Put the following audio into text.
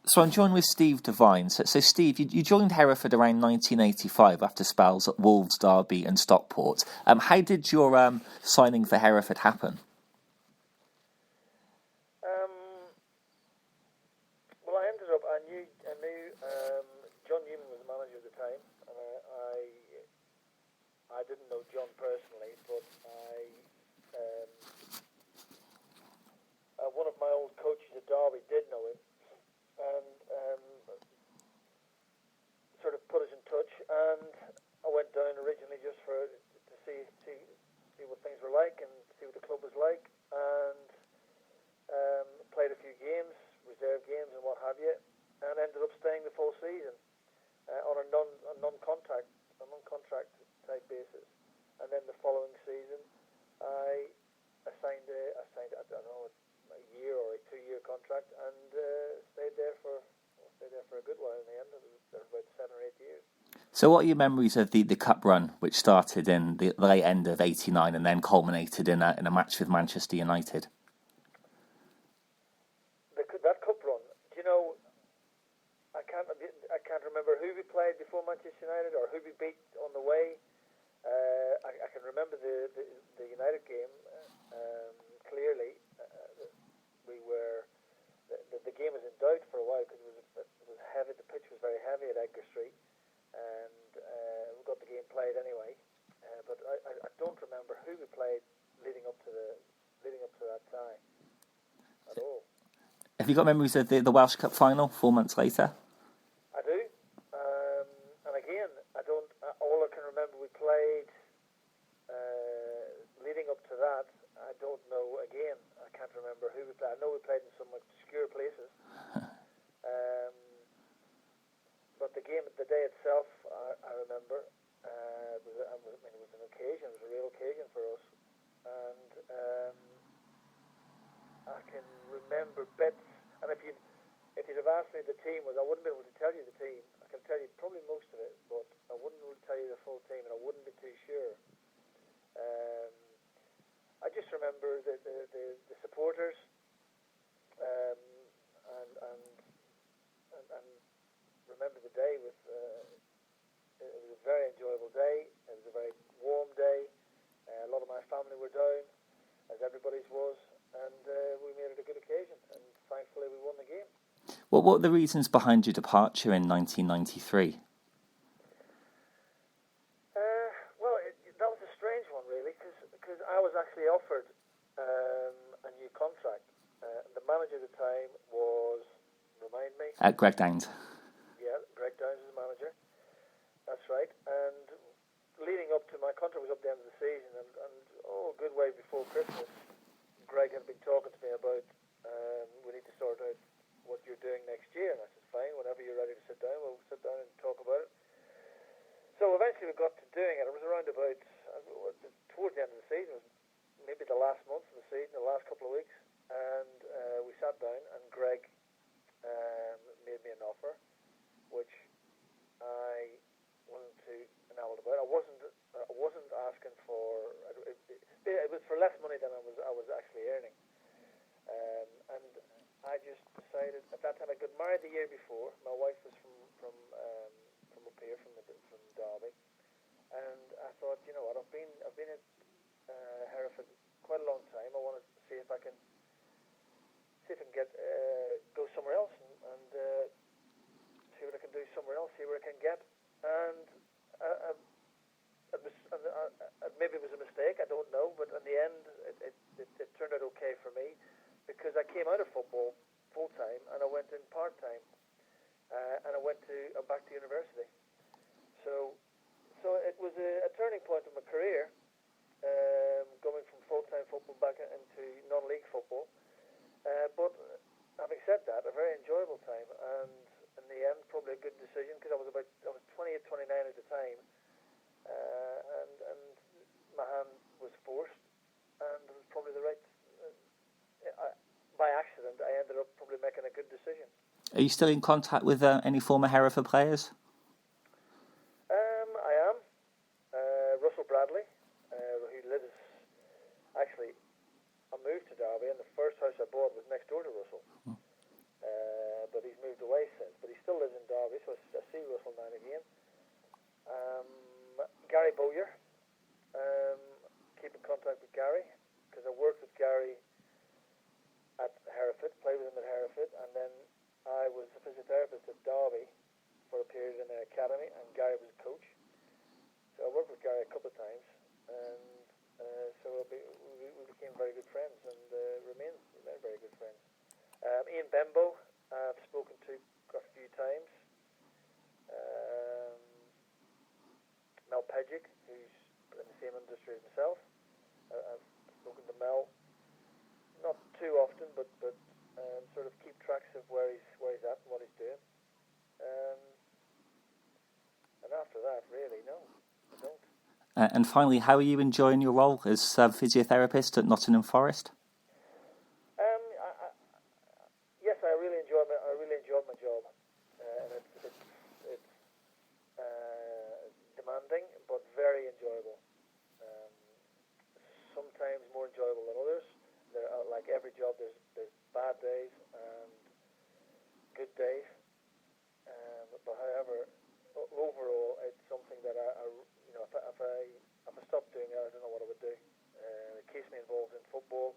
So I'm joined with Steve Devine. So Steve, you joined Hereford around 1985 after spells at Wolves, Derby and Stockport. How did your signing for Hereford happen? Well, I knew John Newman was the manager at the time, and I didn't know John personally, but one of my old coaches at Derby did know him, and sort of put us in touch. And I went down originally just to see what things were like and see what the club was like, and played a few games, reserve games and what have you, and ended up staying the full season on a non-contract type basis. And then the following season, I signed I don't know, a year or a 2-year contract, and stayed there for a good while. In the end, it was about 7 or 8 years. So what are your memories of the cup run, which started in the late end of '89 and then culminated in a match with Manchester United? That cup run, do you know, I can't remember who we played before Manchester United or who we beat on the way. I can remember the United game clearly. The game was in doubt for a while because it was heavy. The pitch was very heavy at Edgar Street, and we got the game played anyway. But I don't remember who we played leading up to that time at all. Have you got memories of the Welsh Cup Final 4 months later? I do, and again, I don't. All I can remember, we played leading up to that. I don't know. Again, I can't remember who we played. I know we played in some obscure places, but the game, the day itself, I remember. It was an occasion. It was a real occasion for us, and I can remember bits. And if you'd have asked me the team was, I wouldn't be able to tell you the team. I can tell you probably most of it, but I wouldn't be able to tell you the full team, and I wouldn't be too sure. I just remember the supporters, and remember the day with. It was a very enjoyable day. It was a very warm day. A lot of my family were down, as everybody's was, and we made it a good occasion. And thankfully, we won the game. What were the reasons behind your departure in 1993? That was a strange one, really, because I was actually offered a new contract. The manager at the time was, remind me? Greg Downs. Yeah, Greg Downs was the manager. That's right. And leading up to, my contract was up at the end of the season, and a good way before Christmas, Greg had been talking to me about, we need to sort out what you're doing next year. And I said, fine, whenever you're ready to sit down, we'll sit down and talk about it. So eventually we got to doing it. It was around about, towards the end of the season, it was maybe the last month of the season, the last couple of weeks, and we sat down, and Greg made me an offer, which I wasn't too enamored about. I wasn't asking for. It was for less money than I was actually earning, and I just decided at that time. I got married the year before. My wife was from up here, from Derby, and I thought, you know what, I've been at Hereford quite a long time. I want to see if I can get go somewhere else and see what I can do somewhere else, see where I can get. And maybe it was a mistake, I don't know, but in the end it turned out okay for me, because I came out of football full time and I went in part time, and I went back to university. So it was a turning point in my career, going from full-time football back into non-league football. But having said that, a very enjoyable time, and in the end, probably a good decision, because I was 28, 29 at the time, and my hand was forced, and it was probably the right. By accident, I ended up probably making a good decision. Are you still in contact with any former Hereford players? I am. Russell Bradley, who lives. Actually, I moved to Derby, and the first house I bought was next door to Russell. But he's moved away since, but he still lives in Derby, so I see Russell now and again. Gary Bowyer, keep in contact with Gary, because I worked with Gary at Hereford, played with him at Hereford, and then I was a physiotherapist at Derby for a period in their academy, and Gary was a coach. So I worked with Gary a couple of times, and so we became very good friends, and remain very good friends. Ian Bembo, I've spoken to a few times. Mel Pedgick, who's in the same industry as myself. I've spoken to Mel, not too often, but sort of keep tracks of where he's at and what he's doing. And after that, really, no, I don't. And finally, how are you enjoying your role as physiotherapist at Nottingham Forest? Yes, I really enjoyed my job, and it's demanding, but very enjoyable. Sometimes more enjoyable than others. There are, like every job, there's bad days and good days. But however, overall, it's something that if I stopped doing it, I don't know what I would do. It keeps me involved in football.